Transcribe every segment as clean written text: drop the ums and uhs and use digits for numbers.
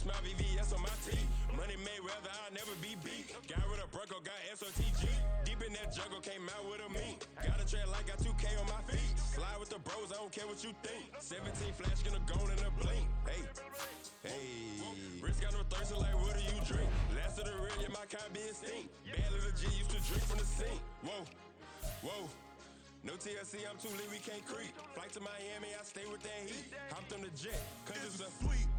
That's my VVS on my team. Money made rather, I'll never be beat. Got rid of Bronco, got SOTG. Deep in that jungle, came out with a meat. Got a trail like got 2K on my feet. Slide with the bros, I don't care what you think. 17 flash, gonna go in a blink. Hey, Rich got no thirst, like what do you drink? Last of the real, yeah, my kind be a stink. Bad little G used to drink from the sink. Whoa. No TLC, I'm too lit, we can't creep. Flight to Miami, I stay with that heat. Hopped on the jet, cause it's a sweep.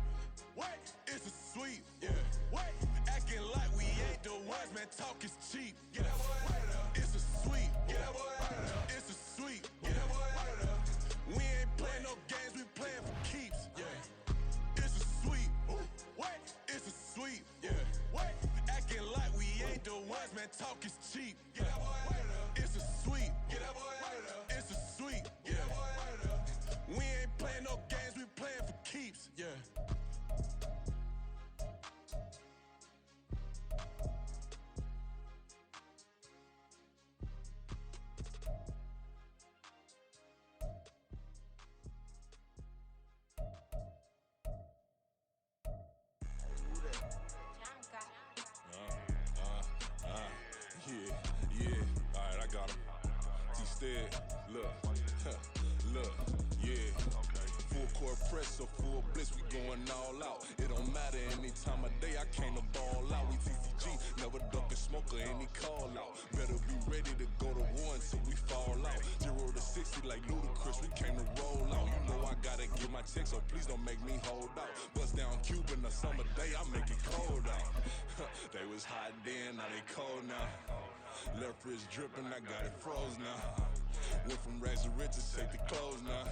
What? It's a sweep. Yeah. What? Acting like we ain't the ones, man. Talk is cheap. Get that boy out of there. It's a sweep. Get that boy out of there. It's a sweep. Get that boy out of there. We ain't playing no games, we playing for keeps. Yeah. It's a sweep. What? It's a sweep. Yeah. What? Acting like we ain't the ones, man. Talk is cheap. Get that boy out of there. It's a sweep. Get that boy out of there. It's a sweep. Get that boy out of there. We ain't playing no games, we playing for keeps. Yeah. Yeah, alright, I got him. T-Stead, look, yeah. Full court press or full blitz, we going all out. It don't matter any time of day, I came to ball out. We TCG, never duck a smoker, any call out. Better be ready to go to war until we fall out. 0 to 60 like Ludacris, we came to roll out. You know I gotta get my check, so please don't make me hold out. Bust down Cuban a summer day, I make it cold out. They was hot then, now they cold now. Left wrist dripping, I got it froze now. Went from rags to riches, take the clothes now.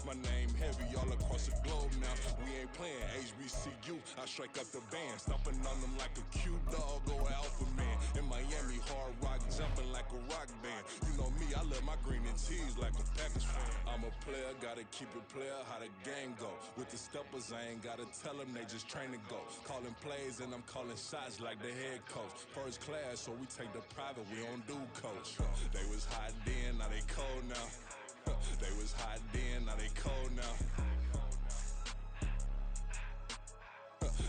My name heavy all across the globe now. We ain't playing HBCU, I strike up the band. Stomping on them like a cute dog or alpha man. In Miami, hard rock jumping like a rock band. You know me, I love my green and cheese like a Packers fan. I'm a player, gotta keep it player, how the game go. With the steppers, I ain't gotta tell them, they just train to go. Calling plays and I'm calling shots like the head coach. First class, so we take the private, we don't do coach. They was hot then, now they cold now. They was hot then, now they cold now.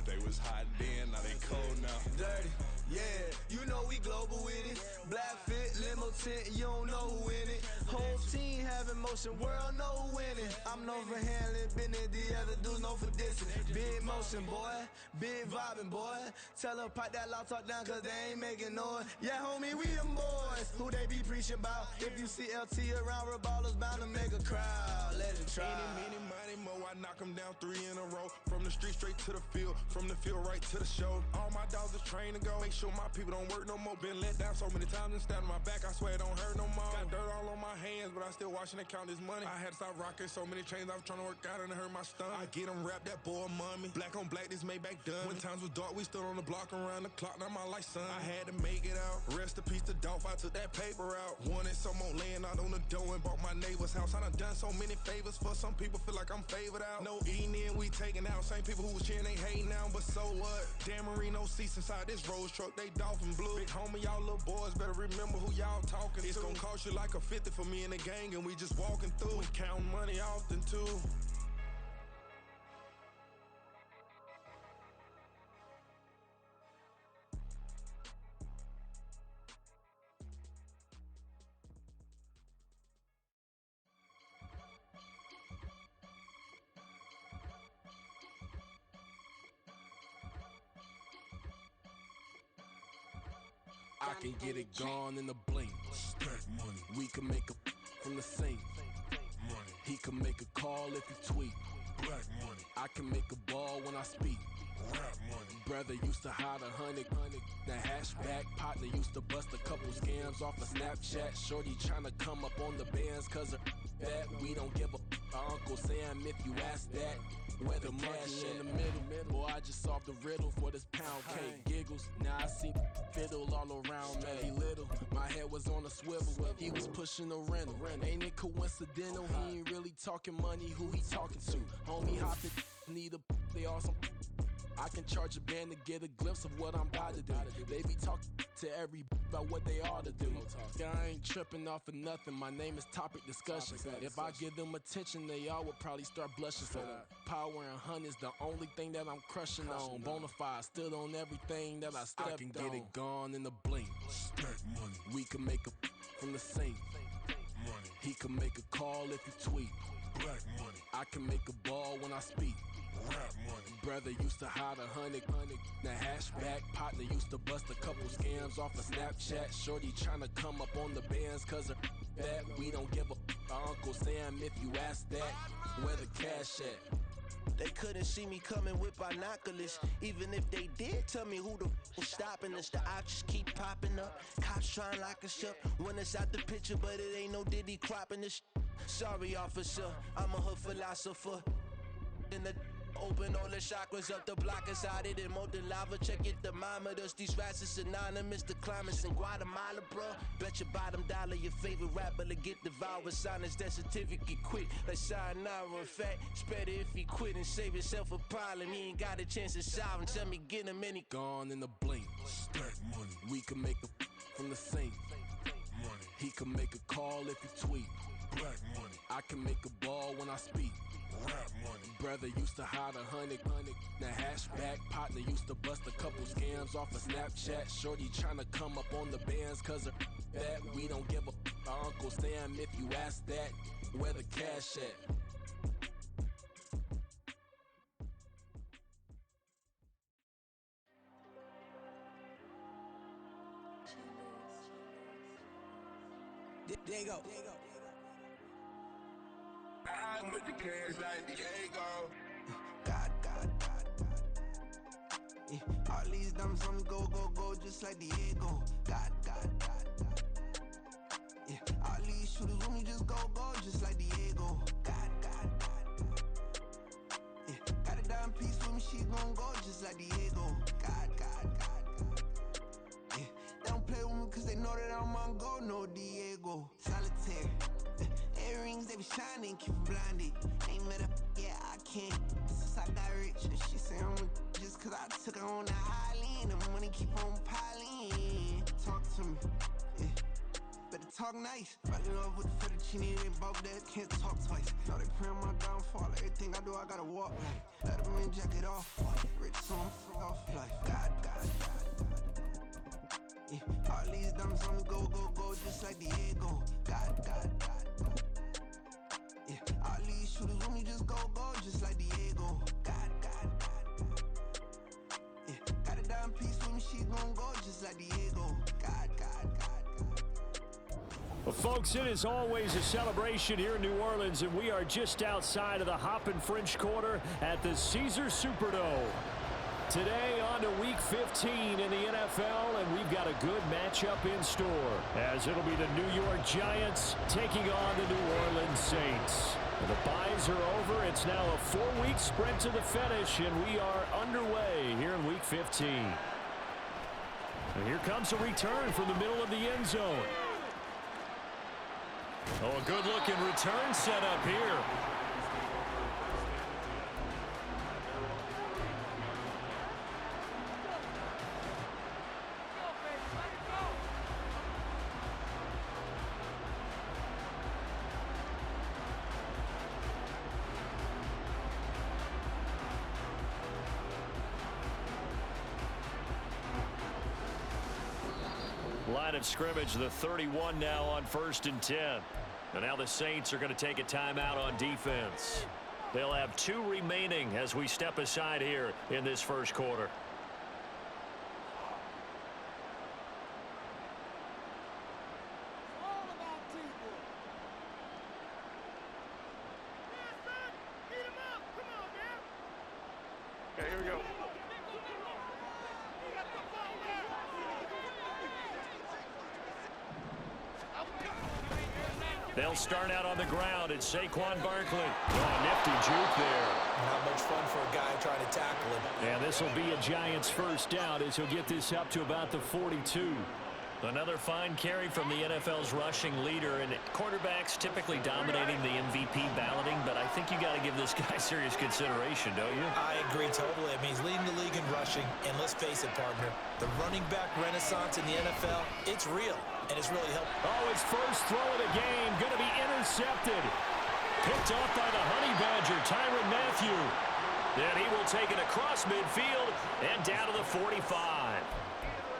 They was hot then, now they cold now. Dirty, yeah, you know we global with it. Black fit, limo tint, you don't know who in it. Whole team having motion, world know who winning. I'm known for handling business, the other dudes known for dissing. Big motion, boy, big vibing, boy. Tell them pipe that loud talk down, cause they ain't making noise. Yeah, homie, we them boys, who they be preaching about. If you see LT around, Reballer's bound to make a crowd. Let it try. Eeny, meeny, miny, mo, I knock them down 3 in a row. From the street straight to the field, from the field right to the show. All my dogs are trained to go. Make sure my people don't work no more. Been let down so many times and stand on my back, I swear it don't hurt no more. Got dirt all on my hands, but I still watching and count this money. I had to stop rocking so many chains, I was trying to work out and it hurt my stomach. I get them wrapped, that boy mommy. Black on black, this Maybach done. When times was dark, we stood on the block around the clock, now my life son. I had to make it out. Rest in peace to Dolph, I took that paper out. Wanted some more laying out on the door and bought my neighbor's house. I done done so many favors for some people, feel like I'm favored out. No eating in, we taking out. Same people who was cheering, they hating now, but so what? Dan Marino seats inside this Rolls truck, they dolphin blue. Big homie, y'all little boys better remember who y'all talking to. It's gonna cost you like a 50 for me and the gang, and we just walking through. We counting money often too. I can get it gone in a blink. Stack money. We can make a from the sink. Money. He can make a call if he tweet. Black money. I can make a ball when I speak. Rap money. Brother used to hide 100. The hashback partner used to bust a couple scams off of Snapchat. Shorty tryna come up on the bands cause of that. We don't give a Uncle Sam if you ask that. Where the money in the middle. Boy, I just solved the riddle for this pound cake. Giggles, now I see fiddle all around me. He little, my head was on a swivel. He was pushing a rental. Ain't it coincidental? He ain't really talking money, who he talking to? Homie hopping, need a, they awesome. I can charge a band to get a glimpse of what I'm about to do. They be talking to every about what they ought to do. I ain't tripping off of nothing. My name is topic discussion. If I give them attention, they all would probably start blushing. So power and hunt is the only thing that I'm crushing on. Bonafide, stood on everything that I stepped on. I can get it gone in a blink. Stack money. We can make a from the sink. Money. He can make a call if he tweet. Black money. I can make a ball when I speak. Rap money. Brother used to hide 100. The hashback partner used to bust a couple scams off of Snapchat. Shorty tryna come up on the bands cause of that. We don't give a Uncle Sam if you ask that. Where the cash at? They couldn't see me coming with binoculars. Even if they did, tell me who the f*** stopping us. The options keep popping up. Cops trying to lock us up. When it's out the picture, but it ain't no Diddy cropping this. Sorry, officer, I'm a hood philosopher. In the open all the chakras up the block inside it and molten lava. Check your thermometers. These rats is synonymous. The climates in Guatemala, bro. Bet your bottom dollar your favorite rapper to get devoured. Sign his death certificate quick. Like sayonara. In fact, it's better if he quit and save himself a problem. He ain't got a chance to solve and tell me get him any. Gone in a blink. Stack money. We can make a from the sink. Money. He can make a call if he tweet. Black money. I can make a ball when I speak. Rap money. Brother used to hide 100. The hashback partner used to bust a couple scams off of Snapchat. Shorty tryna come up on the bands cause of that. We don't give a Uncle Sam if you ask that. Where the cash at? There you go. I'm with the cash like Diego. God. Yeah, all these dumps on me go, just like Diego. God. Yeah, all these shooters on me just go, just like Diego. God. Yeah, got a dime piece with me, she gon' go just like Diego. God. Yeah, they don't play with me cause they know that I'm on go, no Diego. Solitaire. Earrings, they be shining, keep them blinded. Ain't met up, yeah, I can't. Since I got rich, and she say I'm just cause I took her on the island. The money keep on piling. Talk to me, yeah. Better talk nice. Fall in love with the fettuccine, they both that can't talk twice. Now they praying my downfall. Everything I do, I gotta walk like. Let them in, jack it off. Rich, so I'm off life. God. Yeah, all these dumps on me go, just like Diego. God. Yeah, all these shooters on me just go, just like Diego. God. Yeah, got a dime piece with me, she gon' go just like Diego. God. Well, folks, it is always a celebration here in New Orleans, and we are just outside of the Hoppin' French Quarter at the Caesars Superdome. Today on to Week 15 in the NFL, and we've got a good matchup in store, as it'll be the New York Giants taking on the New Orleans Saints. The byes are over. It's now a 4-week sprint to the finish, and we are underway here in Week 15. And here comes a return from the middle of the end zone. Oh, a good-looking return set up here. Line of scrimmage, the 31 now on 1st and 10. And now the Saints are going to take a timeout on defense. They'll have 2 remaining as we step aside here in this first quarter. Okay, here we go. They'll start out on the ground. It's Saquon Barkley. Oh, nifty juke there. Not much fun for a guy trying to tackle him. And this will be a Giants first down as he'll get this up to about the 42. Another fine carry from the NFL's rushing leader, and quarterbacks typically dominating the MVP balloting, but I think you you got to give this guy serious consideration, don't you? I agree totally. I mean, he's leading the league in rushing, and let's face it, partner, the running back renaissance in the NFL, it's real, and it's really helped. Oh, his first throw of the game, going to be intercepted. Picked off by the Honey Badger, Tyrann Mathieu. Then he will take it across midfield and down to the 45.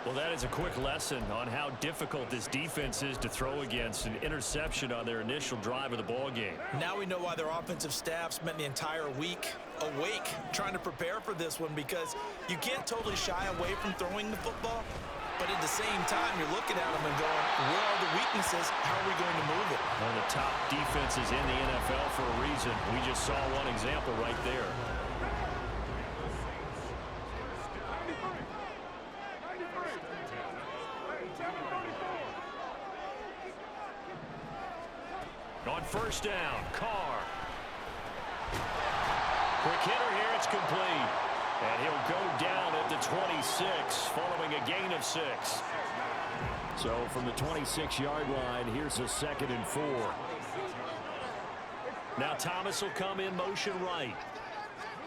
Well, that is a quick lesson on how difficult this defense is to throw against. An interception on their initial drive of the ball game. Now we know why their offensive staff spent the entire week awake trying to prepare for this one, because you can't totally shy away from throwing the football, but at the same time, you're looking at them and going, where are the weaknesses? How are we going to move it? One of the top defenses in the NFL for a reason. We just saw one example right there. On first down, Carr. Quick hitter here, it's complete. And he'll go down at the 26, following a gain of 6. So from the 26-yard line, here's a 2nd and 4. Now Thomas will come in motion right.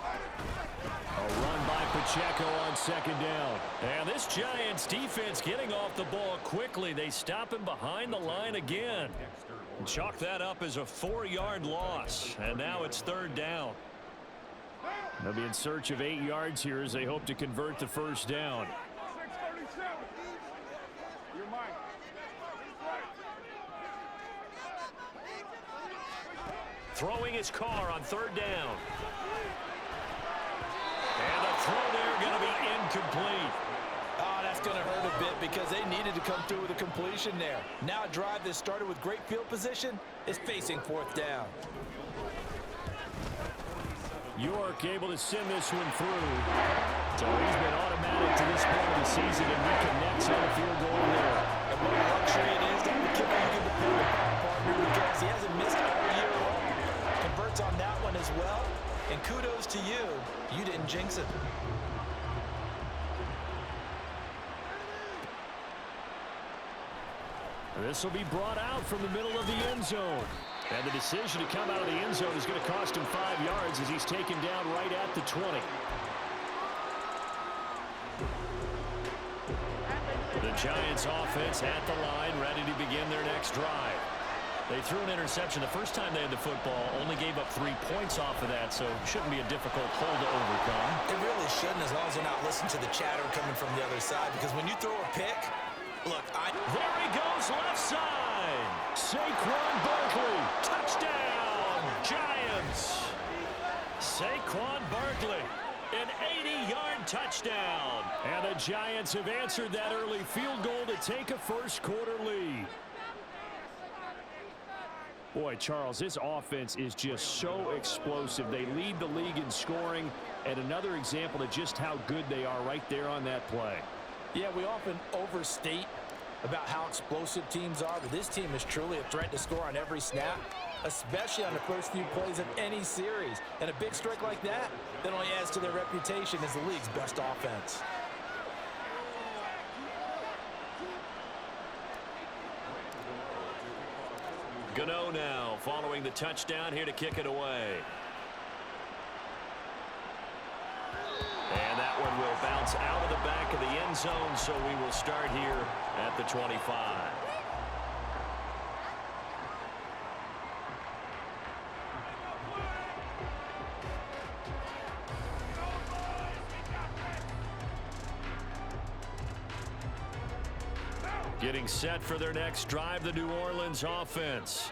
A run by Pacheco on 2nd down. And this Giants defense getting off the ball quickly. They stop him behind the line again. Chalk that up as a 4-yard loss. And now it's 3rd down. They'll be in search of 8 yards here as they hope to convert the first down. Throwing his Carr on 3rd down. And the throw there going to be incomplete. Oh, that's going to hurt a bit because they needed to come through with a completion there. Now a drive that started with great field position is facing 4th down. York able to send this one through. So he's been automatic to this point of the season, and he connects on a field goal there. And what a luxury it is to have a kicker you can depend upon, partner, because he hasn't missed all year long. Converts on that one as well. And kudos to you. You didn't jinx it. This will be brought out from the middle of the end zone. And the decision to come out of the end zone is going to cost him 5 yards as he's taken down right at the 20. The Giants offense at the line, ready to begin their next drive. They threw an interception the first time they had the football, only gave up 3 points off of that, so shouldn't be a difficult hole to overcome. It really shouldn't, as long as they're not listening to the chatter coming from the other side, because when you throw a pick, look, there he goes, left side. Saquon Barkley, touchdown, Giants. Saquon Barkley, an 80-yard touchdown. And the Giants have answered that early field goal to take a first-quarter lead. Boy, Charles, this offense is just so explosive. They lead the league in scoring, and another example of just how good they are right there on that play. Yeah, we often overstate about how explosive teams are, but this team is truly a threat to score on every snap, especially on the first few plays of any series. And a big strike like that only adds to their reputation as the league's best offense. Gano now following the touchdown here to kick it away. And that one will bounce out of the back of the end zone, so we will start here at the 25. Getting set for their next drive, the New Orleans offense.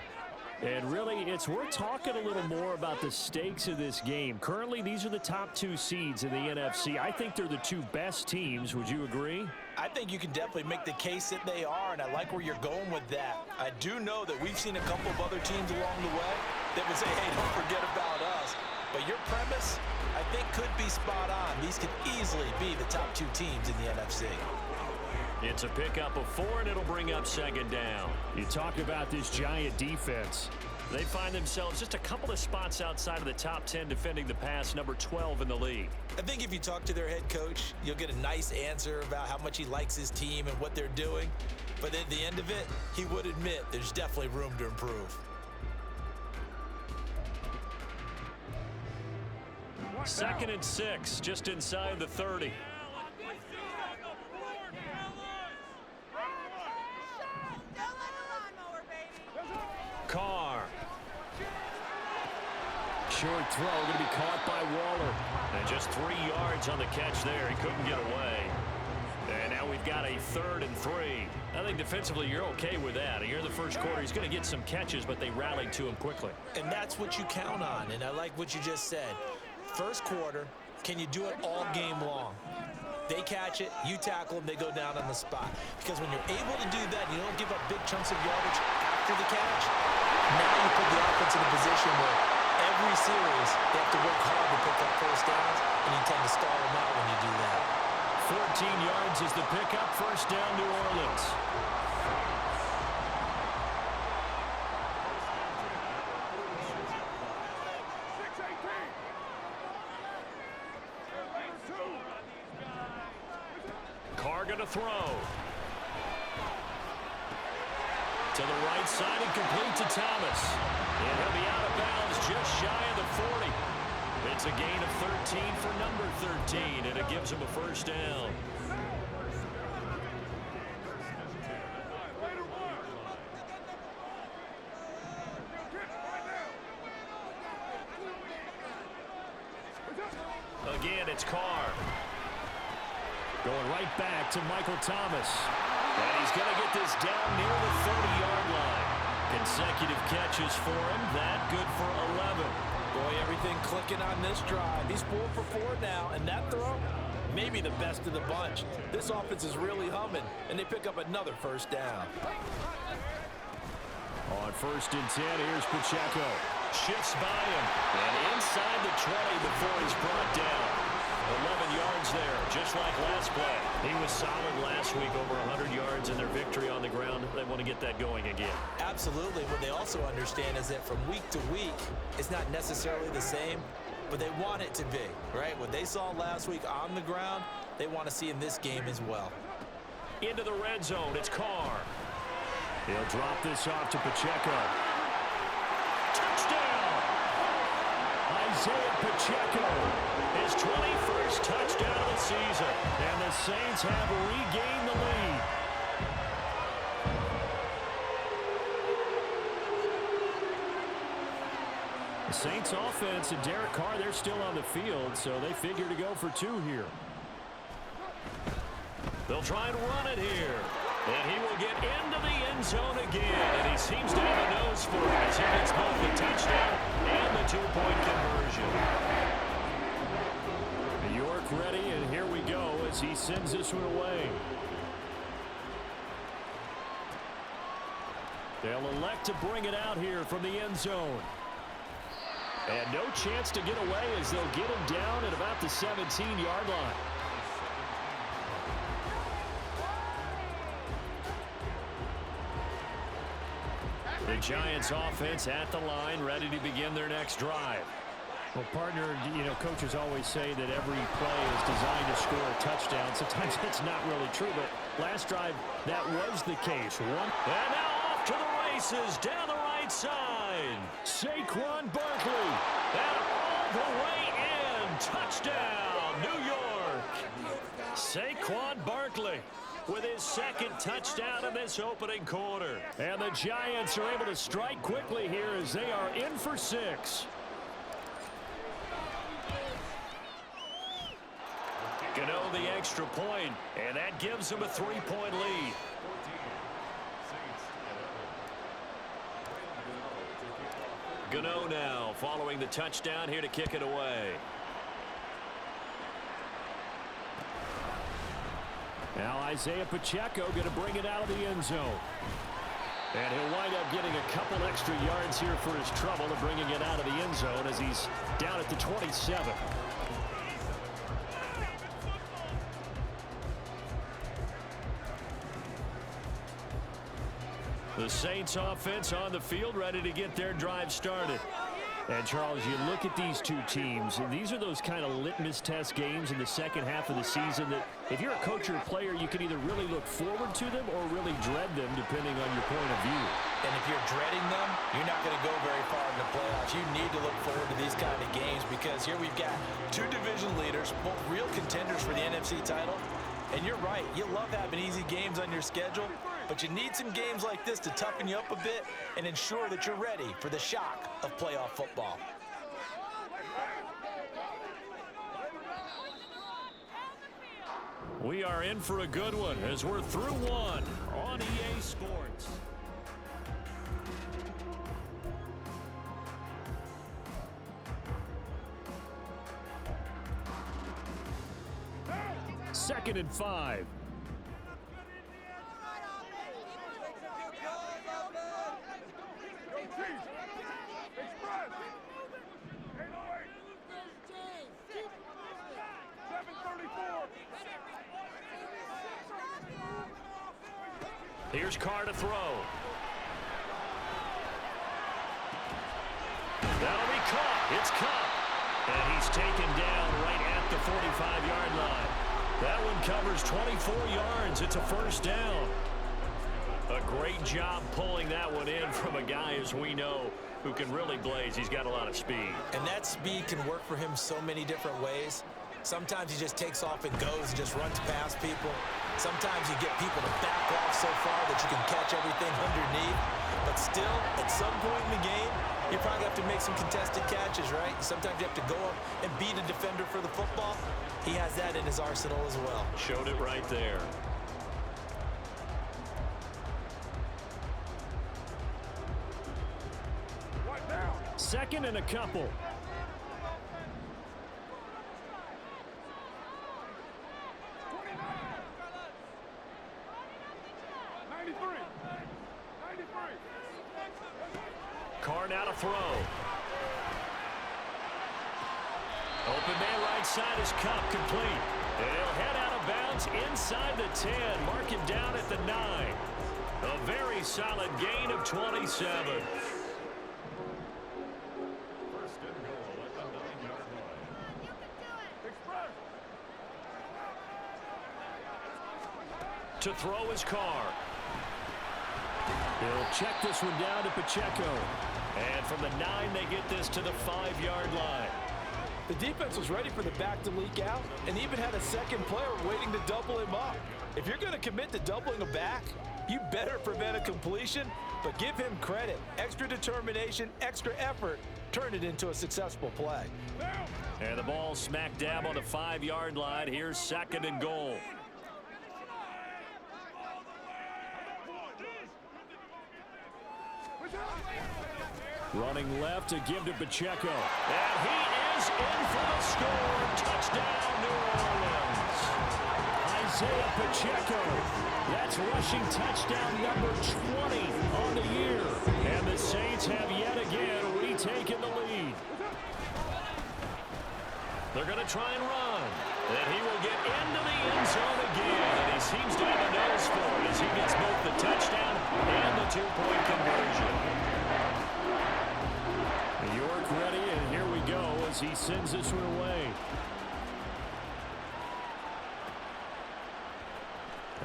And really, it's worth talking a little more about the stakes of this game. Currently, these are the top 2 seeds in the NFC. I think they're the 2 best teams. Would you agree? I think you can definitely make the case that they are, and I like where you're going with that. I do know that we've seen a couple of other teams along the way that would say, hey, don't forget about us. But your premise, I think, could be spot on. These could easily be the top 2 teams in the NFC. It's a pickup of 4, and it'll bring up 2nd down. You talk about this Giant defense. They find themselves just a couple of spots outside of the top 10 defending the pass, number 12 in the league. I think if you talk to their head coach, you'll get a nice answer about how much he likes his team and what they're doing. But at the end of it, he would admit there's definitely room to improve. 2nd and 6, just inside the 30. Carr. Short throw going to be caught by Waller. And just 3 yards on the catch there. He couldn't get away. And now we've got a 3rd and 3. I think defensively you're okay with that. Here in the first quarter, he's going to get some catches, but they rallied to him quickly. And that's what you count on, and I like what you just said. First quarter, can you do it all game long? They catch it, you tackle them, they go down on the spot. Because when you're able to do that, you don't give up big chunks of yardage after the catch. Now you put the offense in a position where every series they have to work hard to pick up first downs, and you tend to stall them out when you do that. 14 yards is the pickup. First down, New Orleans. Carr going to throw. To the right side and complete to Thomas. And he'll be out of bounds just shy of the 40. It's a gain of 13 for number 13, and it gives him a first down. Again, it's Carr. Going right back to Michael Thomas. And he's going to get this down near the 30-yard line. Consecutive catches for him. That good for 11. Boy, everything clicking on this drive. He's 4 for 4 now, and that throw, maybe the best of the bunch. This offense is really humming, and they pick up another first down. On 1st and 10, here's Pacheco. Shifts by him, and inside the 20 before he's brought down. 11 yards there, just like last play. He was solid last week, over 100 yards in their victory on the ground. They want to get that going again. Absolutely. What they also understand is that from week to week, it's not necessarily the same, but they want it to be, right? What they saw last week on the ground, they want to see in this game as well. Into the red zone, it's Carr. He'll drop this off to Pacheco. Touchdown! Isaiah Pacheco, his 21st touchdown of the season. And the Saints have regained the lead. The Saints offense and Derek Carr, they're still on the field, so they figure to go for 2 here. They'll try and run it here. And he will get into the end zone again. And he seems to have a nose for it as he gets both the touchdown and the 2-point conversion. York ready, and here we go as he sends this one away. They'll elect to bring it out here from the end zone. And no chance to get away as they'll get him down at about the 17-yard line. The Giants offense at the line, ready to begin their next drive. Well, partner, coaches always say that every play is designed to score a touchdown. Sometimes that's not really true, but last drive, that was the case. And now off to the races, down the right side. Saquon Barkley, and all the way in. Touchdown, New York. Saquon Barkley with his 2nd touchdown in this opening quarter. And the Giants are able to strike quickly here as they are in for 6. Gano the extra point, and that gives them a 3-point lead. Gano now following the touchdown here to kick it away. Now Isaiah Pacheco going to bring it out of the end zone. And he'll wind up getting a couple extra yards here for his trouble of bringing it out of the end zone as he's down at the 27. The Saints offense on the field ready to get their drive started. And, Charles, you look at these two teams, and these are those kind of litmus test games in the second half of the season that if you're a coach or a player, you can either really look forward to them or really dread them, depending on your point of view. And if you're dreading them, you're not going to go very far in the playoffs. You need to look forward to these kind of games because here we've got two division leaders, both real contenders for the NFC title. And you're right, you love having easy games on your schedule, but you need some games like this to toughen you up a bit and ensure that you're ready for the shock of playoff football. We are in for a good one as we're through one on EA Sports. Second and 5. Here's Carr to throw. That'll be caught. It's Cup. And he's taken down right at the 45-yard line. That one covers 24 yards. It's a first down. A great job pulling that one in from a guy, as we know, who can really blaze. He's got a lot of speed. And that speed can work for him so many different ways. Sometimes he just takes off and goes and just runs past people. Sometimes you get people to back off so far that you can catch everything underneath. But still, at some point in the game, you probably have to make some contested catches, right? Sometimes you have to go up and beat a defender for the football. He has that in his arsenal as well. Showed it right there. Second and a couple. Carr now to throw. Open man right side is Cup, complete. And he'll head out of bounds inside the 10. Mark him down at the 9. A very solid gain of 27. To throw his Carr. He'll check this one down to Pacheco. And from the 9, they get this to the 5-yard line. The defense was ready for the back to leak out and even had a second player waiting to double him up. If you're going to commit to doubling a back, you better prevent a completion, but give him credit. Extra determination, extra effort, turn it into a successful play. And the ball smack dab on the 5-yard line. Here's second and goal. Running left to give to Pacheco. And he is in for the score. Touchdown, New Orleans. Isaiah Pacheco. That's rushing touchdown number 20 on the year. And the Saints have yet again retaken the lead. They're going to try and run. And he will get into the end zone again. And he seems to have a nose for it as he gets both the touchdown and the 2-point conversion. York ready, and here we go as he sends this one away.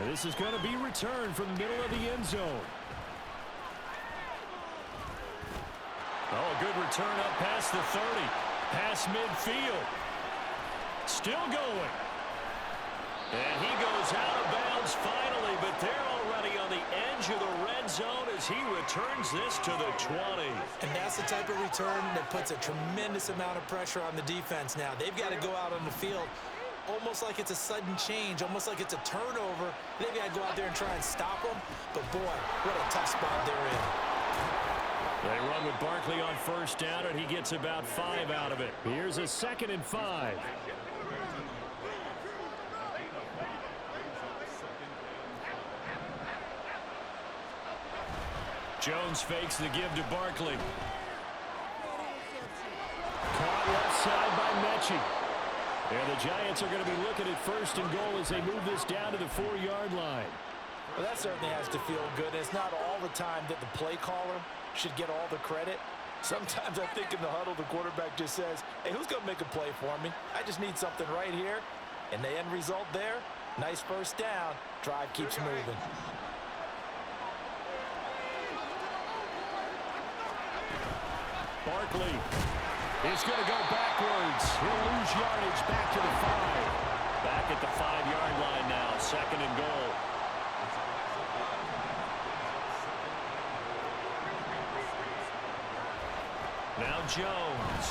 And this is going to be returned from the middle of the end zone. Oh, a good return up past the 30. Past midfield. Still going. And he goes out of bounds finally, but they're already on the edge of the red zone as he returns this to the 20. And that's the type of return that puts a tremendous amount of pressure on the defense now. They've got to go out on the field almost like it's a sudden change, almost like it's a turnover. They've got to go out there and try and stop them. But, boy, what a tough spot they're in. They run with Barkley on first down, and he gets about 5 out of it. Here's a second and 5. Jones fakes the give to Barkley. Caught left side by Mechie. And the Giants are going to be looking at first and goal as they move this down to the 4-yard line. Well, that certainly has to feel good. It's not all the time that the play caller should get all the credit. Sometimes I think in the huddle, the quarterback just says, hey, who's going to make a play for me? I just need something right here. And the end result there, nice first down. Drive keeps moving. Barkley is going to go backwards. He'll lose yardage back to the 5. Back at the 5-yard line now, 2nd and goal. Now Jones.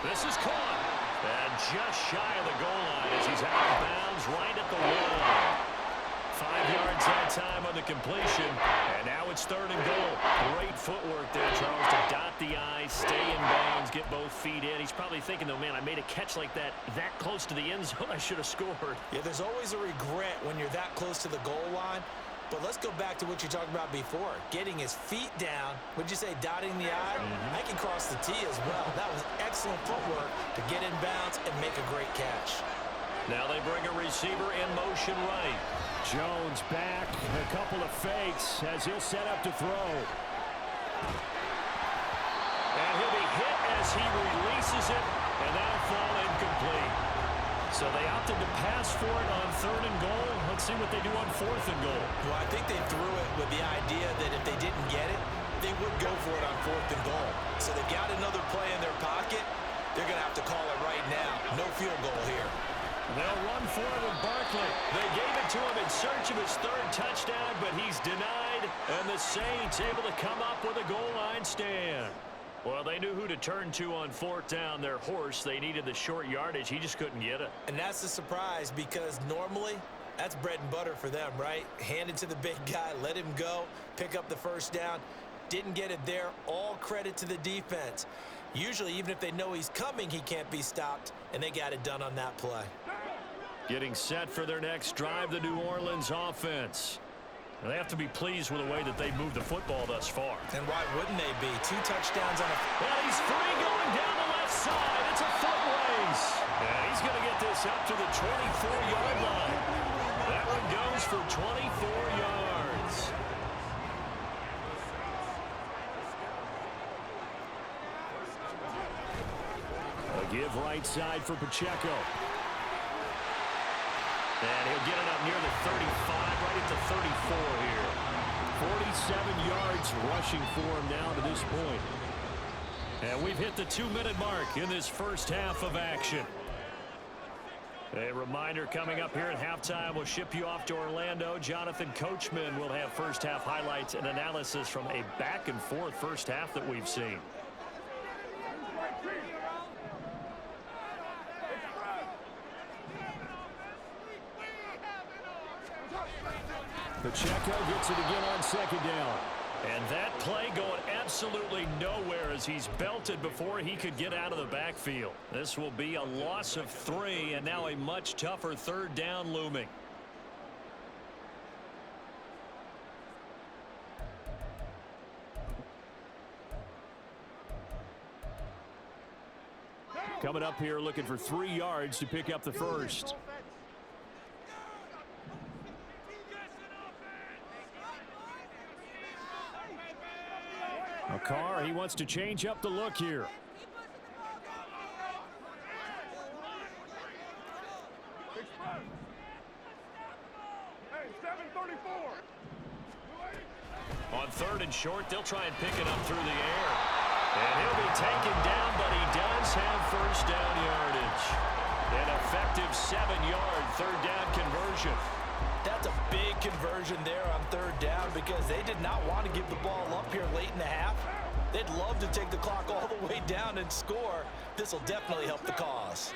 This is caught. And just shy of the goal line as he's out of bounds right at the wall. 5 yards that time on the completion. And now it's 3rd and goal. Great footwork there, Charles, to dot the I, stay in bounds, get both feet in. He's probably thinking, though, man, I made a catch like that close to the end zone. I should have scored. Yeah, there's always a regret when you're that close to the goal line. But let's go back to what you talked about before. Getting his feet down. Would you say dotting the I? I can cross the T as well. That was excellent footwork to get in bounds and make a great catch. Now they bring a receiver in motion right. Jones back. A couple of fakes as he'll set up to throw. And he'll be hit as he releases it. And that'll fall incomplete. So they opted to pass for it on 3rd and goal. Let's see what they do on 4th and goal. Well, I think they threw it with the idea that if they didn't get it, they would go for it on 4th and goal. So they've got another play in their pocket. They're going to have to call it right now. No field goal here. They'll run for it with Barkley. They gave it to him in search of his 3rd touchdown, but he's denied. And the Saints able to come up with a goal line stand. Well, they knew who to turn to on 4th down. Their horse, they needed the short yardage. He just couldn't get it. And that's a surprise because normally that's bread and butter for them, right? Hand it to the big guy, let him go, pick up the 1st down. Didn't get it there. All credit to the defense. Usually, even if they know he's coming, he can't be stopped, and they got it done on that play. Getting set for their next drive, the New Orleans offense. They have to be pleased with the way that they've moved the football thus far. And why wouldn't they be? 2 touchdowns on a... Well, he's free going down the left side. It's a foot race. Yeah, he's going to get this up to the 24-yard line. That one goes for 24 yards. A give right side for Pacheco. And he'll get it up near the 35, right at the 34 here. 47 yards rushing for him now to this point. And we've hit the 2-minute mark in this first half of action. A reminder coming up here at halftime, we'll ship you off to Orlando. Jonathan Coachman will have first half highlights and analysis from a back-and-forth first half that we've seen. Pacheco gets it again on 2nd down. And that play going absolutely nowhere as he's belted before he could get out of the backfield. This will be a loss of 3 and now a much tougher 3rd down looming. Coming up here looking for 3 yards to pick up the first. Carr, he wants to change up the look here. Hey, 734. On 3rd and short, they'll try and pick it up through the air. And he'll be taken down, but he does have first down yardage. An effective 7-yard 3rd down conversion. That's a big conversion there on 3rd down because they did not want to give the ball up here late in the half. They'd love to take the clock all the way down and score. This will definitely help the cause.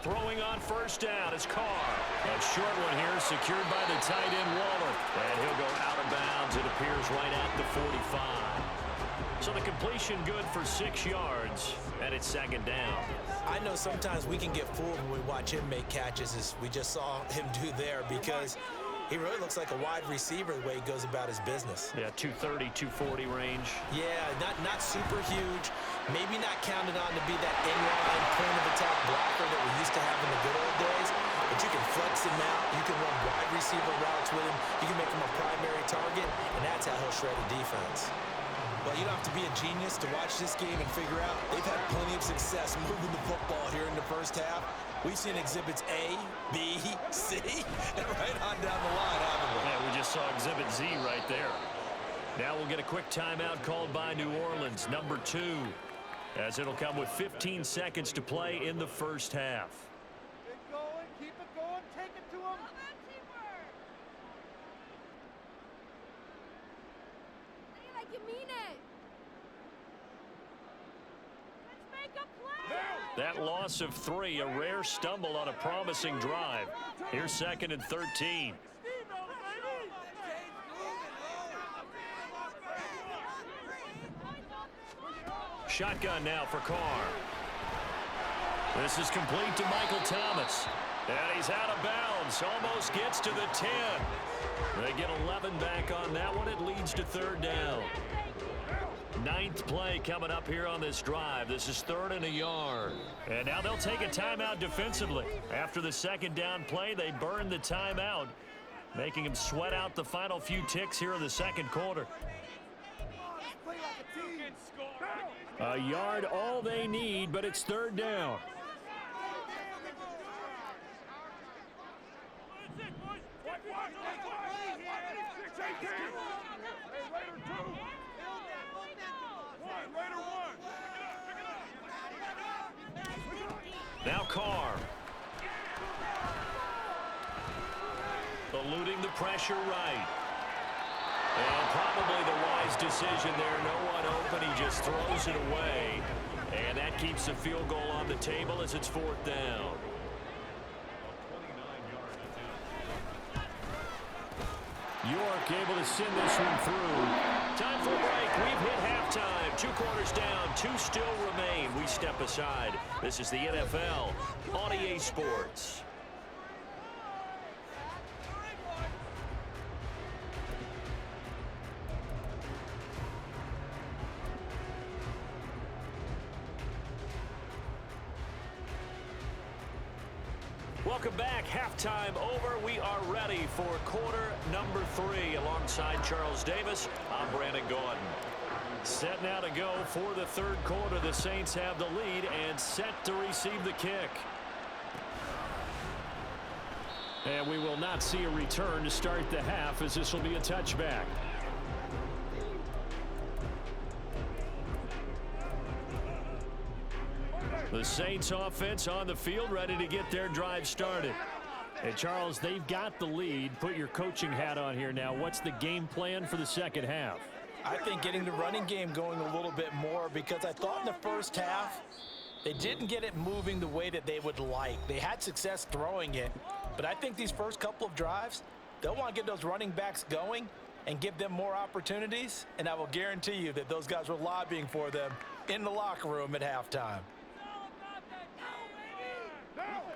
Throwing on first down is Carr. A short one here secured by the tight end Waller. And he'll go out of bounds, it appears, right at the 45. So the completion good for 6 yards, and it's 2nd down. I know sometimes we can get fooled when we watch him make catches, as we just saw him do there, because he really looks like a wide receiver the way he goes about his business. Yeah, 230, 240 range. Yeah, not super huge. Maybe not counted on to be that in-line point-of-attack blocker that we used to have in the good old days. but you can flex him out. You can run wide receiver routes with him. You can make him a primary target, and that's how he'll shred a defense. Well, you don't have to be a genius to watch this game and figure out they've had plenty of success moving the football here in the first half. We've seen exhibits A, B, C, and right on down the line, haven't we? Yeah, we just saw exhibit Z right there. Now we'll get a quick timeout called by New Orleans, number 2, as it'll come with 15 seconds to play in the first half. Keep it going, take it to him. Like you mean it. Let's make a play. That loss of 3, a rare stumble on a promising drive. Here's 2nd and 13. Shotgun now for Carr. This is complete to Michael Thomas. And he's out of bounds. Almost gets to the 10. They get 11 back on that one. It leads to 3rd down. 9th play coming up here on this drive. This is 3rd and a yard. And now they'll take a timeout defensively. After the 2nd down play, they burn the timeout, making them sweat out the final few ticks here in the 2nd quarter. A yard all they need, but it's 3rd down. Now Carr. Eluding the pressure right. And probably the wise decision there. No one open. He just throws it away. And that keeps the field goal on the table as it's 4th down. York able to send this one through. Time for a break. We've hit halftime. 2 quarters down. 2 still remain. We step aside. This is the NFL on EA Sports. Welcome back. Halftime over. We are ready for quarter number 3. Alongside Charles Davis, I'm Brandon Gordon. Set now to go for the 3rd quarter. The Saints have the lead and set to receive the kick. And we will not see a return to start the half, as this will be a touchback. The Saints offense on the field, ready to get their drive started. And Charles, they've got the lead. Put your coaching hat on here now. What's the game plan for the 2nd half? I think getting the running game going a little bit more, because I thought in the first half they didn't get it moving the way that they would like. They had success throwing it, but I think these first couple of drives, they'll want to get those running backs going and give them more opportunities, and I will guarantee you that those guys were lobbying for them in the locker room at halftime.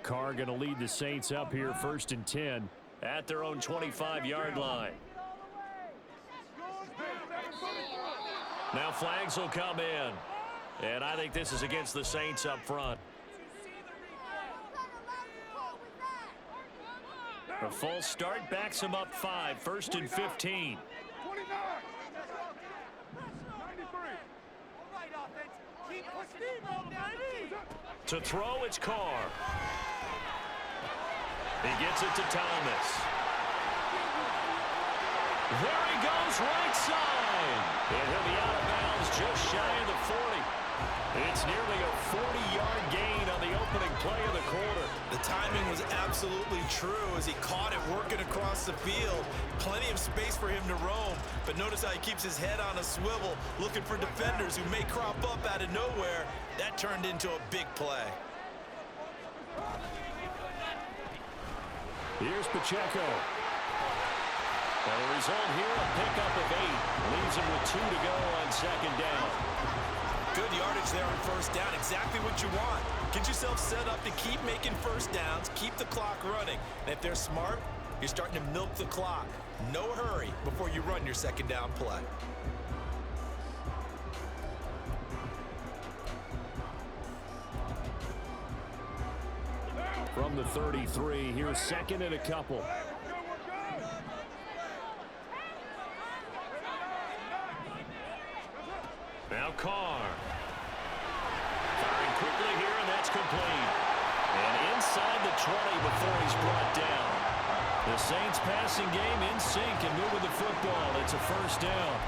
Carr going to lead the Saints up here 1st and 10 at their own 25-yard line. Now flags will come in. And I think this is against the Saints up front. A false start backs him up 5. 1st and 15. To throw, it's Carr. He gets it to Thomas. There he goes, right side. And he'll be out of bounds just shy of the 40. It's nearly a 40-yard gain on the opening play of the quarter. The timing was absolutely true as he caught it working across the field. Plenty of space for him to roam, but notice how he keeps his head on a swivel, looking for defenders who may crop up out of nowhere. That turned into a big play. Here's Pacheco. And the result here, a pickup of 8. Leaves him with 2 to go on 2nd down. Good yardage there on 1st down. Exactly what you want. Get yourself set up to keep making 1st downs, keep the clock running. And if they're smart, you're starting to milk the clock. No hurry before you run your 2nd down play. From from the 33. Here's second and a couple. Now Carr. Firing quickly here, and that's complete. And inside the 20 before he's brought down. The Saints passing game in sync and moving the football. It's a first down.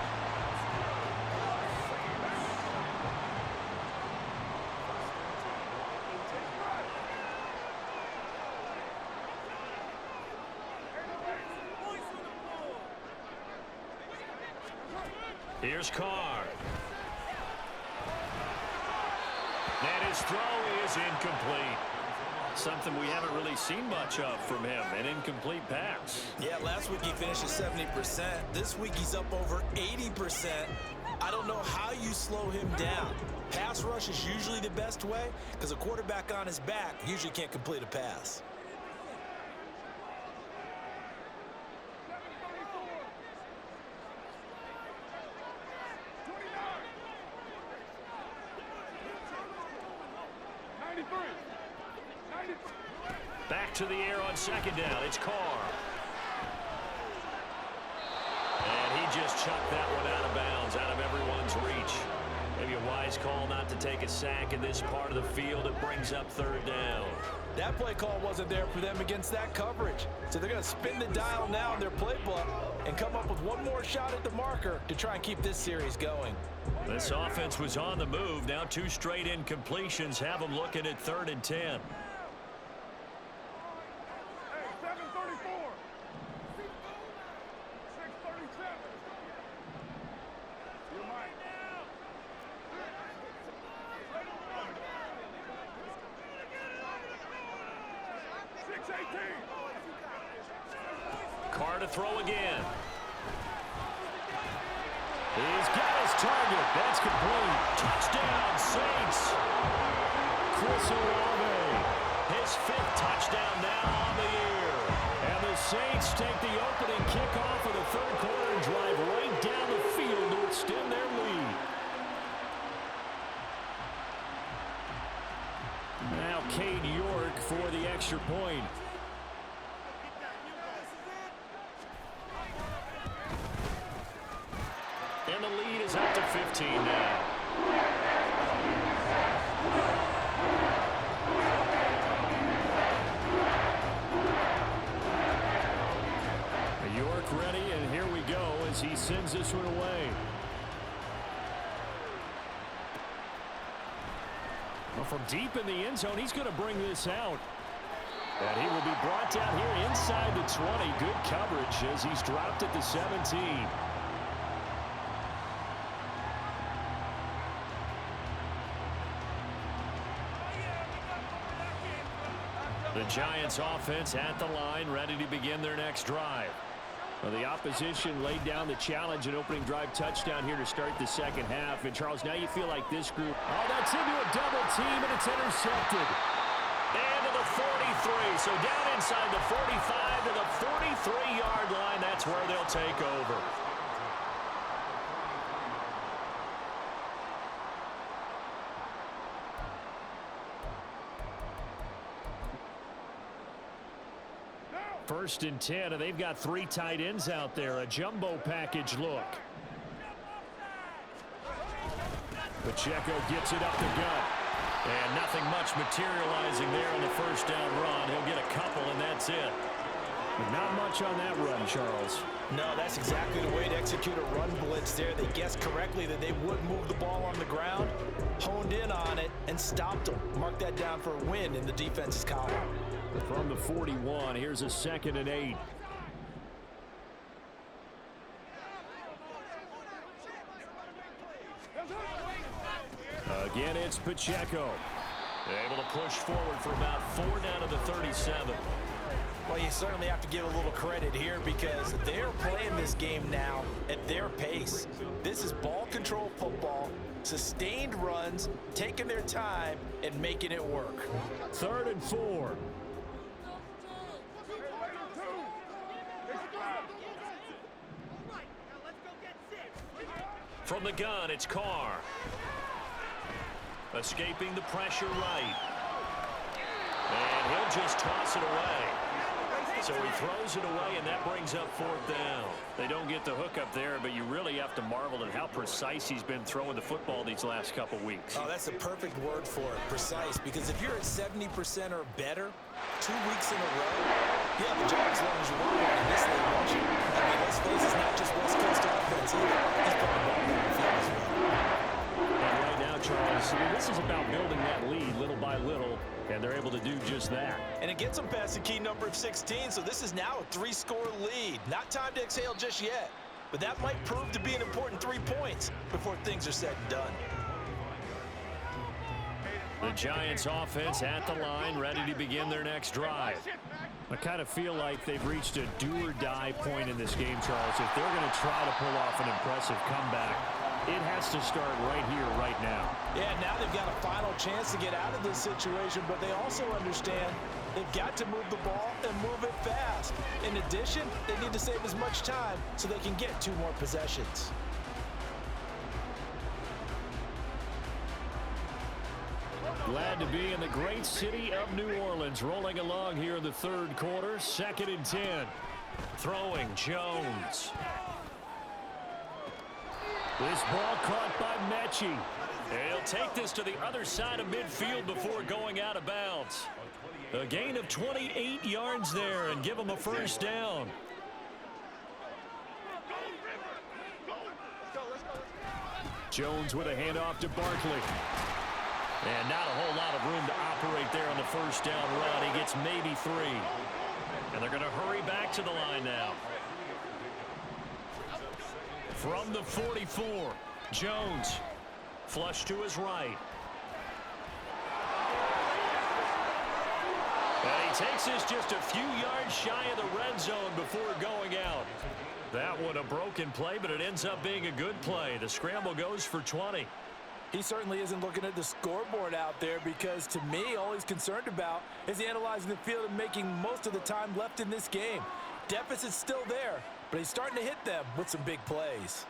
Here's Carr. And his throw is incomplete. Something we haven't really seen much of from him, an incomplete pass. Yeah, last week he finished at 70%. This week he's up over 80%. I don't know how you slow him down. Pass rush is usually the best way because a quarterback on his back usually can't complete a pass. Back to the air on second down. It's Carr. And he just chucked that one out of bounds, out of everyone's reach. Maybe a wise call not to take a sack in this part of the field. It brings up third down. That play call wasn't there for them against that coverage. So they're going to spin the dial now in their playbook and come up with one more shot at the marker to try and keep this series going. This offense was on the move. Now 2 straight incompletions have them looking at 3rd and 10. Carr to throw again. He's got his target. That's complete. Touchdown, Saints. Chris Olave. His 5th touchdown now on the year. And the Saints take the opening kickoff of the 3rd quarter and drive right down the field to extend their lead. Now Cade York for the extra point. And the lead is up to 15 now. York ready, and here we go as he sends this one away. Well, from deep in the end zone, he's going to bring this out. And he will be brought down here inside the 20. Good coverage as he's dropped at the 17. The Giants offense at the line, ready to begin their next drive. Well, the opposition laid down the challenge, an opening drive touchdown here to start the second half. And, Charles, now you feel like this group, oh, that's into a double team, and it's intercepted. And to the 43. So down inside the 45 to the 43-yard line. That's where they'll take over. First and 10, and they've got 3 tight ends out there. A jumbo package look. Pacheco gets it up the gut. And nothing much materializing there on the first down run. He'll get a couple, and that's it. Not much on that run, Charles. No, that's exactly the way to execute a run blitz there. They guessed correctly that they would move the ball on the ground, honed in on it, and stopped them. Mark that down for a win in the defense's column. From the 41, here's a 2nd and 8. Again, it's Pacheco. Able to push forward for about 4 down to the 37. Well, you certainly have to give a little credit here because they're playing this game now at their pace. This is ball control football, sustained runs, taking their time, and making it work. 3rd and 4. From the gun, it's Carr. Escaping the pressure right. And he'll just toss it away. So he throws it away, and that brings up 4th down. They don't get the hook up there, but you really have to marvel at how precise he's been throwing the football these last couple weeks. Oh, that's the perfect word for it, precise, because if you're at 70% or better 2 weeks in a row, you have a job as long as you want in this league, don't you? I mean, let's face it, it's not just West Coast offense either. He's putting the ball down the field as well. And right now, Charles, this is about building that lead little by little, and they're able to do just that. And it gets them past the key number of 16, so this is now a 3-score lead. Not time to exhale just yet, but that might prove to be an important 3 points before things are said and done. The Giants offense at the line, ready to begin their next drive. I kind of feel like they've reached a do-or-die point in this game, Charles. If they're going to try to pull off an impressive comeback, it has to start right here, right now. Yeah, now they've got a final chance to get out of this situation, but they also understand they've got to move the ball and move it fast. In addition, they need to save as much time so they can get 2 more possessions. Glad to be in the great city of New Orleans, rolling along here in the 3rd quarter. 2nd and 10. Throwing, Jones. This ball caught by Mechie. He'll take this to the other side of midfield before going out of bounds. A gain of 28 yards there and give him a 1st down. Jones with a handoff to Barkley. And not a whole lot of room to operate there on the 1st down run. He gets maybe 3. And they're going to hurry back to the line now. From the 44, Jones. Flush to his right. And he takes this just a few yards shy of the red zone before going out. That one a broken play, but it ends up being a good play. The scramble goes for 20. He certainly isn't looking at the scoreboard out there because, to me, all he's concerned about is analyzing the field and making most of the time left in this game. Deficit's still there, but he's starting to hit them with some big plays.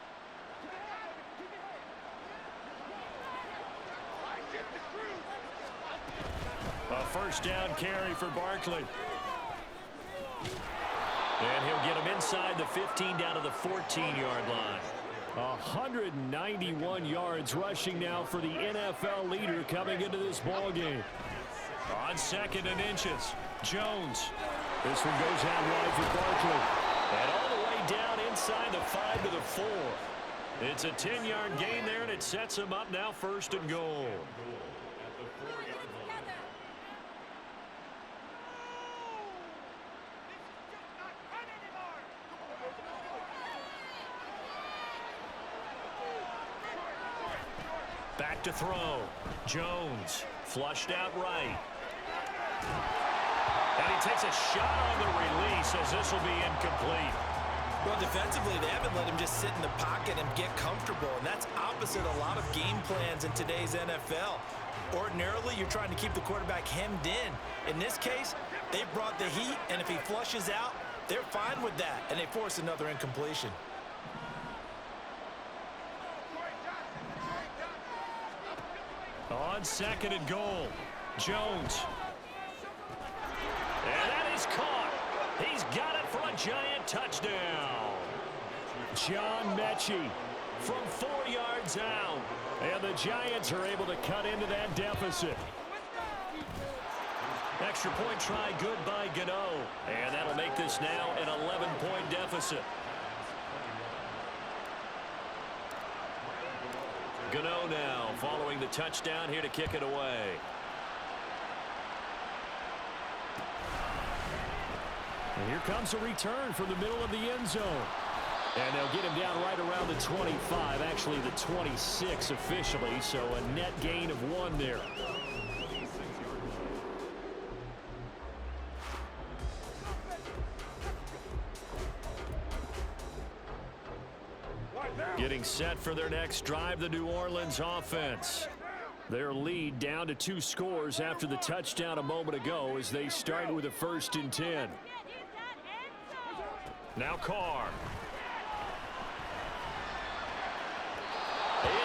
A 1st down carry for Barkley. And he'll get him inside the 15 down to the 14-yard line. 191 yards rushing now for the NFL leader coming into this ball game. On 2nd and inches, Jones. This one goes out wide for Barkley. And all the way down inside the 5 to the 4. It's a 10-yard gain there, and it sets him up now 1st and goal. Back to throw. Jones flushed out right. And he takes a shot on the release as this will be incomplete. Well, defensively, they haven't let him just sit in the pocket and get comfortable, and that's opposite a lot of game plans in today's NFL. Ordinarily, you're trying to keep the quarterback hemmed in. In this case, they brought the heat, and if he flushes out, they're fine with that, and they force another incompletion. On 2nd and goal, Jones. And that is caught. He's got it for a Giant touchdown. John Mechie from 4 yards out. And the Giants are able to cut into that deficit. Extra point try good by Gano. And that'll make this now an 11-point deficit. Gano now following the touchdown here to kick it away. And here comes a return from the middle of the end zone. And they'll get him down right around the 25, actually the 26 officially, so a net gain of 1 there. Getting set for their next drive, the New Orleans offense. Their lead down to 2 scores after the touchdown a moment ago as they start with a 1st and 10. Now Carr.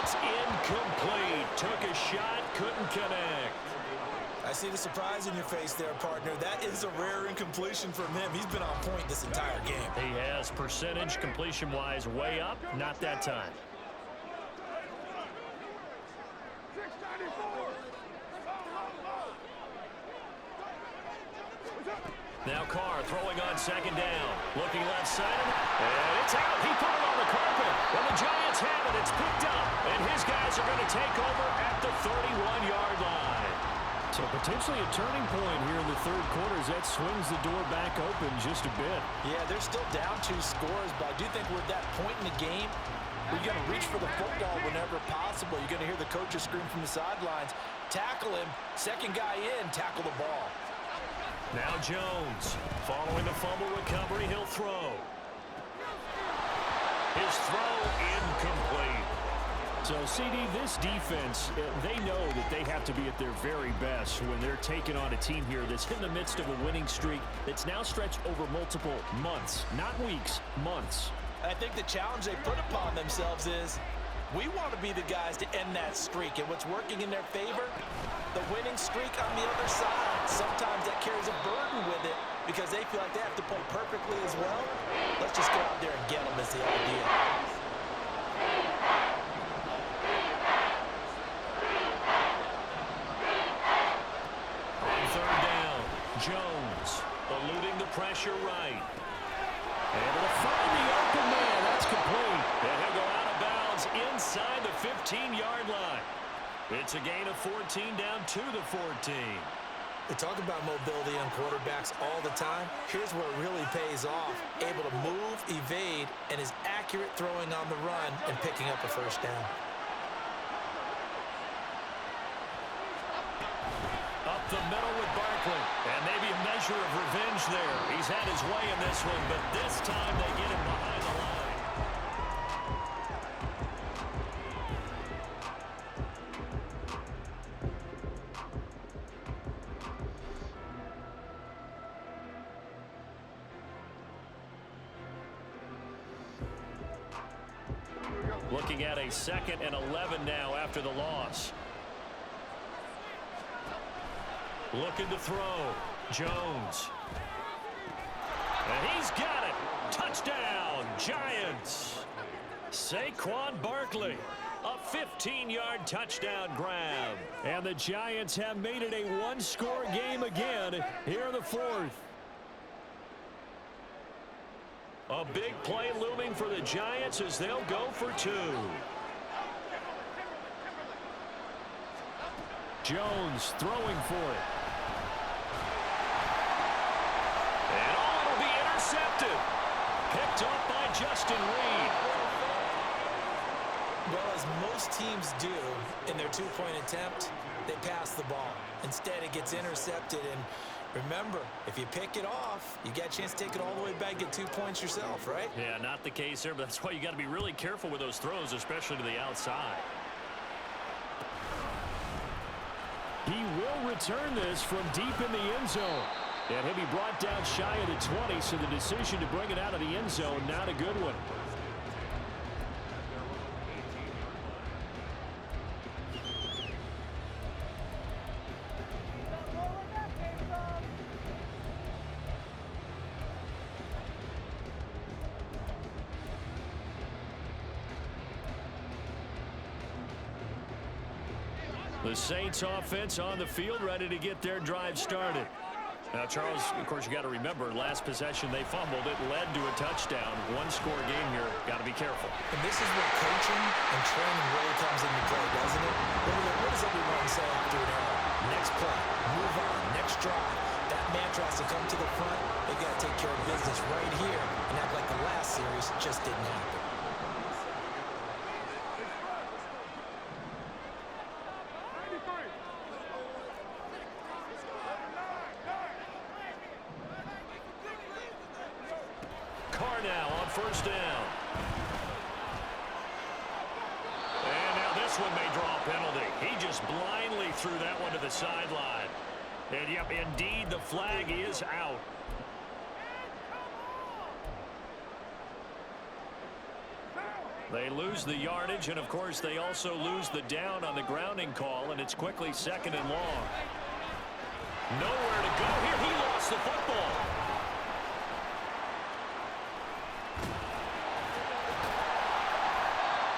It's incomplete. Took a shot, couldn't connect. I see the surprise in your face there, partner. That is a rare incompletion from him. He's been on point this entire game. He has percentage completion-wise way up. Not that time. Now Carr throwing on second down. Looking left side. And it's out. He put it on the carpet. When the Giants have it, it's picked up. And his guys are going to take over at the 31-yard line. So potentially a turning point here in the third quarter as that swings the door back open just a bit. Yeah, they're still down 2 scores, but I do think we're at that point in the game where you're going to reach for the football whenever possible. You're going to hear the coaches scream from the sidelines. Tackle him. Second guy in, tackle the ball. Now Jones, following the fumble recovery, he'll throw. His throw incomplete. So, CD, this defense, they know that they have to be at their very best when they're taking on a team here that's in the midst of a winning streak that's now stretched over multiple months, not weeks, months. I think the challenge they put upon themselves is we want to be the guys to end that streak. And what's working in their favor? The winning streak on the other side. Sometimes that carries a burden with it because they feel like they have to play perfectly as well. Let's just go out there and get them is the idea. On third down, Jones eluding the pressure right. Able to find the open man. That's complete. And he'll go out of bounds inside the 15-yard line. It's a gain of 14 down to the 14. They talk about mobility on quarterbacks all the time. Here's where it really pays off. Able to move, evade, and is accurate throwing on the run and picking up a first down. Up the middle with Barkley. And maybe a measure of revenge there. He's had his way in this one, but this time they get him behind the line. Looking at a 2nd and 11 now after the loss. Looking to throw. Jones. And he's got it. Touchdown, Giants. Saquon Barkley. A 15-yard touchdown grab. And the Giants have made it a one-score game again here in the 4th. A big play looming for the Giants as they'll go for 2. Jones throwing for it. And it'll be intercepted. Picked up by Justin Reed. Well, as most teams do in their 2-point attempt, they pass the ball. Instead, it gets intercepted. And remember, if you pick it off, you got a chance to take it all the way back, get 2 points yourself, right? Yeah, not the case there, but that's why you got to be really careful with those throws, especially to the outside. He will return this from deep in the end zone. And he'll be brought down shy of the 20, so the decision to bring it out of the end zone, not a good one. The Saints offense on the field ready to get their drive started. Now, Charles, of course, you got to remember, last possession they fumbled. It led to a touchdown. One-score game here. Got to be careful. And this is where coaching and training really comes into play, doesn't it? What does everyone say after an error? Next play, move on, next drive. That mantra has to come to the front. They've got to take care of business right here and act like the last series just didn't happen. First down. And now this one may draw a penalty. He just blindly threw that one to the sideline. And yep, indeed, the flag is out. They lose the yardage, and of course they also lose the down on the grounding call, and it's quickly 2nd and long. Nowhere to go here. He lost the football.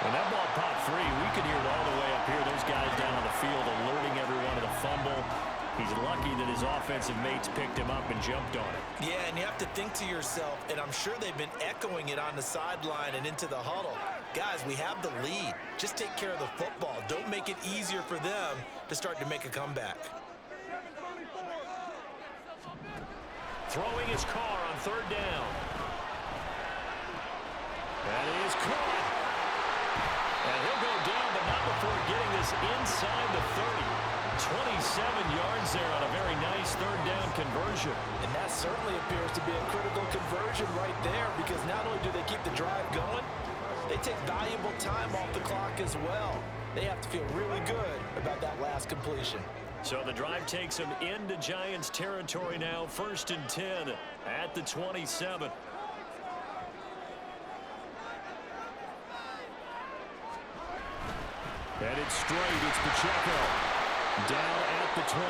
When that ball popped free, we could hear it all the way up here. Those guys down on the field alerting everyone of the fumble. He's lucky that his offensive mates picked him up and jumped on it. Yeah, and you have to think to yourself, and I'm sure they've been echoing it on the sideline and into the huddle. Guys, we have the lead. Just take care of the football. Don't make it easier for them to start to make a comeback. Throwing his car on third down. That is caught. And he'll go down, but not before getting this inside the 30. 27 yards there on a very nice third down conversion. And that certainly appears to be a critical conversion right there, because not only do they keep the drive going, they take valuable time off the clock as well. They have to feel really good about that last completion. So the drive takes them into Giants territory now, 1st and 10 at the 27. Headed straight, it's Pacheco. Down at the 25.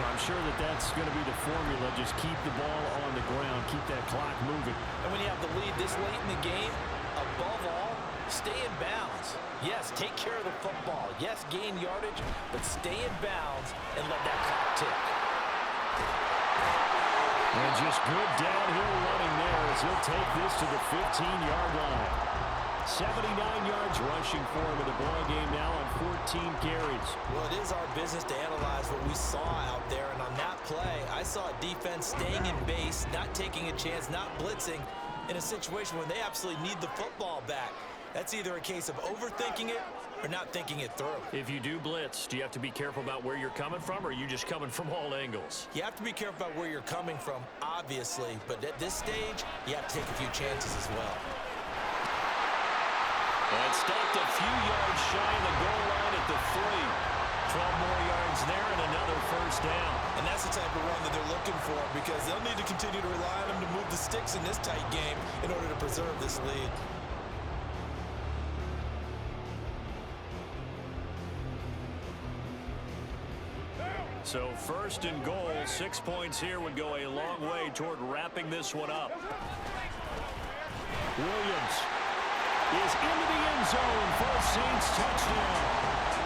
I'm sure that that's going to be the formula. Just keep the ball on the ground. Keep that clock moving. And when you have the lead this late in the game, above all, stay in bounds. Yes, take care of the football. Yes, gain yardage, but stay in bounds and let that clock tick. And just good downhill running there as he'll take this to the 15-yard line. 79 yards rushing for him in the ball game now on 14 carries. Well, it is our business to analyze what we saw out there, and on that play, I saw a defense staying in base, not taking a chance, not blitzing, in a situation where they absolutely need the football back. That's either a case of overthinking it or not thinking it through. If you do blitz, do you have to be careful about where you're coming from, or are you just coming from all angles? You have to be careful about where you're coming from, obviously, but at this stage, you have to take a few chances as well. And stopped a few yards shy of the goal line at the 3. 12 more yards there and another first down. And that's the type of run that they're looking for, because they'll need to continue to rely on them to move the sticks in this tight game in order to preserve this lead. So 1st and goal, 6 points here would go a long way toward wrapping this one up. Williams is into the end zone for a Saints touchdown.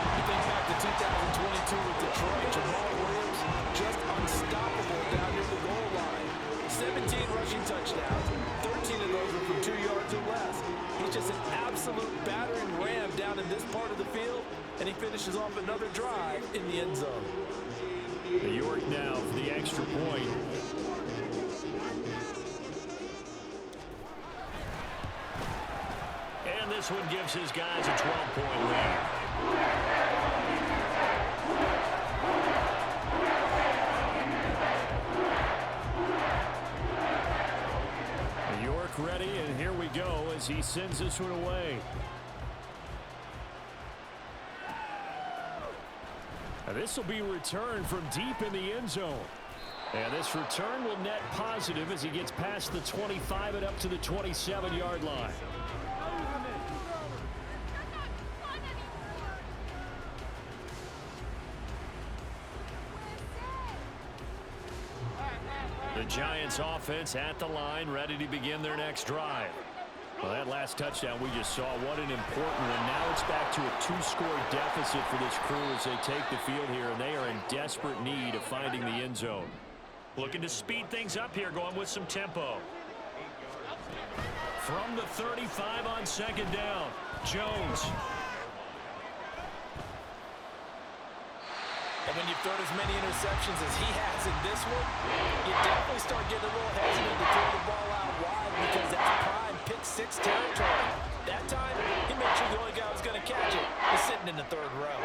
You think back to 2022 with Detroit, Jamal Williams just unstoppable down near the goal line. 17 rushing touchdowns, 13 of those were from 2 yards or less. He's just an absolute battering ram down in this part of the field, and he finishes off another drive in the end zone. York now for the extra point. And this one gives his guys a 12-point lead. York ready, and here we go as he sends this one away. Now this will be returned from deep in the end zone. And this return will net positive as he gets past the 25 and up to the 27-yard line. The Giants offense at the line, ready to begin their next drive. Well, that last touchdown we just saw, what an important one. Now it's back to a 2-score deficit for this crew as they take the field here, and they are in desperate need of finding the end zone. Looking to speed things up here, going with some tempo. From the 35 on 2nd down, Jones. And when you've thrown as many interceptions as he has in this one, you definitely start getting a little hesitant to throw the ball out wide, because that's prime pick-6 territory. That time, he made sure the only guy who was going to catch it was sitting in the 3rd row.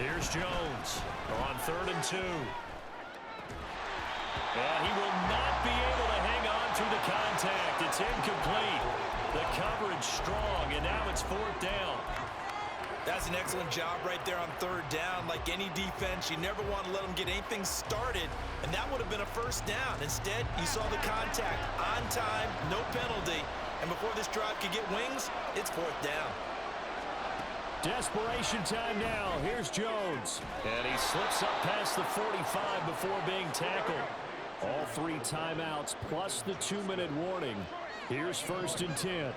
Here's Jones on 3rd and 2. And he will not be able to hang on through the contact. It's incomplete. The coverage strong, and now it's 4th down. That's an excellent job right there on 3rd down. Like any defense, you never want to let them get anything started, and that would have been a first down. Instead, you saw the contact on time, no penalty, and before this drive could get wings, it's 4th down. Desperation time now. Here's Jones. And he slips up past the 45 before being tackled. All 3 timeouts plus the 2-minute warning. Here's 1st and 10.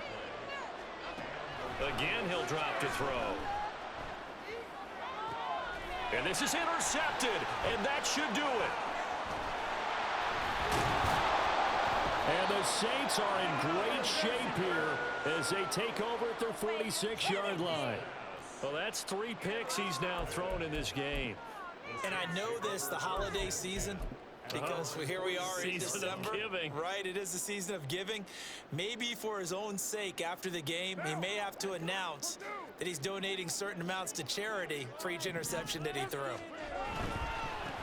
Again, he'll drop to throw. And this is intercepted, and that should do it. And the Saints are in great shape here as they take over at their 46-yard line. Well, that's 3 picks he's now thrown in this game. And I know this, the holiday season, because here we are in December. Of giving. Right, it is the season of giving. Maybe for his own sake after the game, he may have to announce that he's donating certain amounts to charity for each interception that he threw.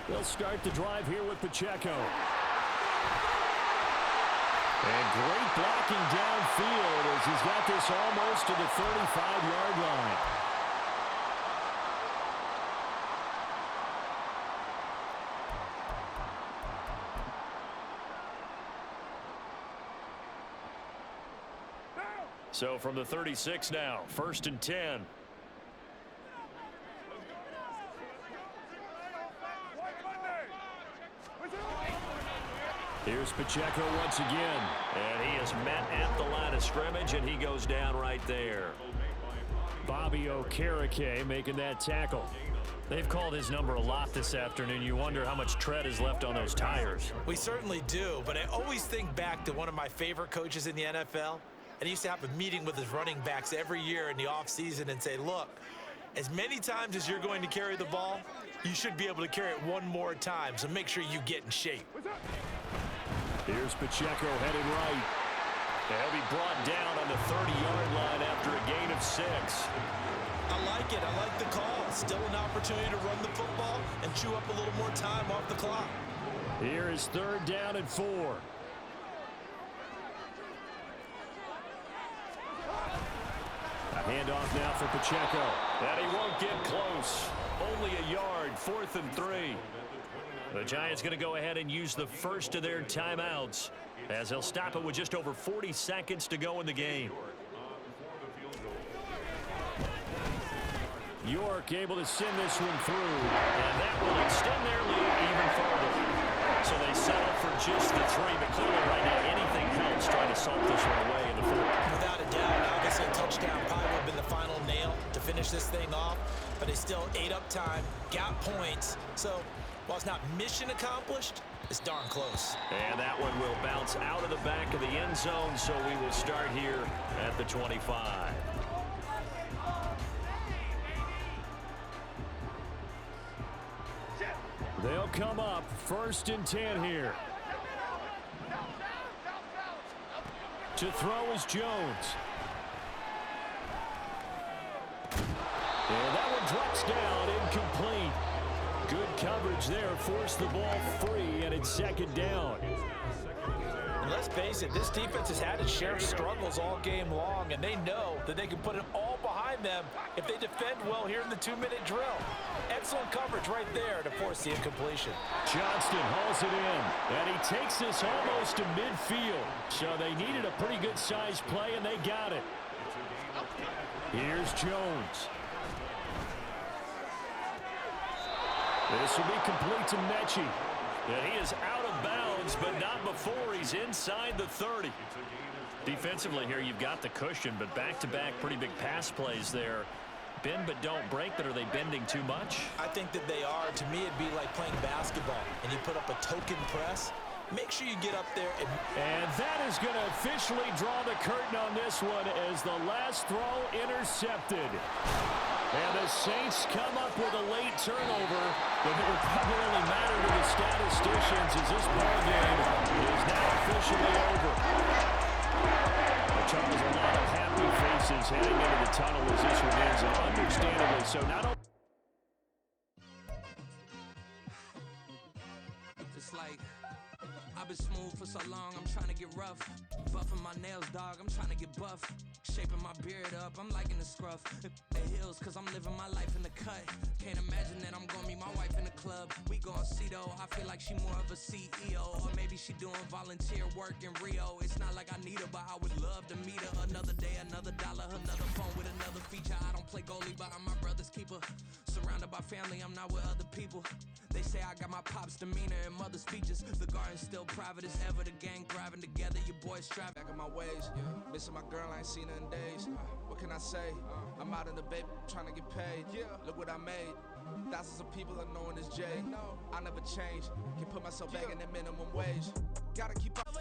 They'll start the drive here with Pacheco. And great blocking downfield as he's got this almost to the 35-yard line. So from the 36 now, 1st and 10. Here's Pacheco once again. And he is met at the line of scrimmage, and he goes down right there. Bobby Okereke making that tackle. They've called his number a lot this afternoon. You wonder how much tread is left on those tires. We certainly do, but I always think back to one of my favorite coaches in the NFL. And he used to have a meeting with his running backs every year in the offseason and say, look, as many times as you're going to carry the ball, you should be able to carry it one more time, so make sure you get in shape. Here's Pacheco headed right. He'll be brought down on the 30-yard line after a gain of 6. I like it. I like the call. Still an opportunity to run the football and chew up a little more time off the clock. Here is 3rd down and 4. A handoff now for Pacheco. And he won't get close. Only a yard, 4th and 3. The Giants going to go ahead and use the first of their timeouts as they'll stop it with just over 40 seconds to go in the game. York able to send this one through. And that will extend their lead even further. So they settle for just the 3, but clearly right now anything helps trying to salt this one away in the 4th. Without a doubt, obviously a touchdown probably would have been the final nail to finish this thing off, but they still ate up time, got points. So while it's not mission accomplished, it's darn close. And that one will bounce out of the back of the end zone, so we will start here at the 25. They'll come up 1st and 10 here. To throw is Jones. And that one drops down, incomplete. Good coverage there, forced the ball free, and it's 2nd down. And let's face it, this defense has had its share of struggles all game long, and they know that they can put it all behind them if they defend well here in the 2-minute drill. Excellent coverage right there to force the incompletion. Johnston hauls it in, and he takes this almost to midfield. So they needed a pretty good-sized play, and they got it. Here's Jones. This will be complete to Mechie. And he is out of bounds, but not before he's inside the 30. Defensively here, you've got the cushion, but back-to-back pretty big pass plays there. Bend but don't break, but are they bending too much? I think that they are. To me, it'd be like playing basketball, and you put up a token press. Make sure you get up there. And that is going to officially draw the curtain on this one as the last throw intercepted. And the Saints come up with a late turnover, but it will probably only matter to the statisticians as this ball game is now officially over. Charles, a lot of happy faces heading into the tunnel as this one ends, and understandably so. Not only it's like I've been smooth for so long, I'm trying to get rough. Buffing my nails, dog, I'm trying to get buff. Shaping my beard up, I'm liking the scruff. The heels, cause I'm living my life in the cut. Can't imagine that I'm gonna meet my wife in the club. We gon' see though, I feel like she more of a CEO. Or maybe she doing volunteer work in Rio. It's not like I need her, but I would love to meet her. Another day, another dollar, another phone with another feature. I don't play goalie, but I'm family, I'm not with other people. They say I got my pop's demeanor and mother's features. The garden's still private as ever. The gang thriving together. Your boys strap back in my ways. Missing my girl, I ain't seen her in days. What can I say? I'm out in the baby trying to get paid. Look what I made. Thousands of people are knowing this Jay. I never change. Can put myself back in the minimum wage. Gotta keep up.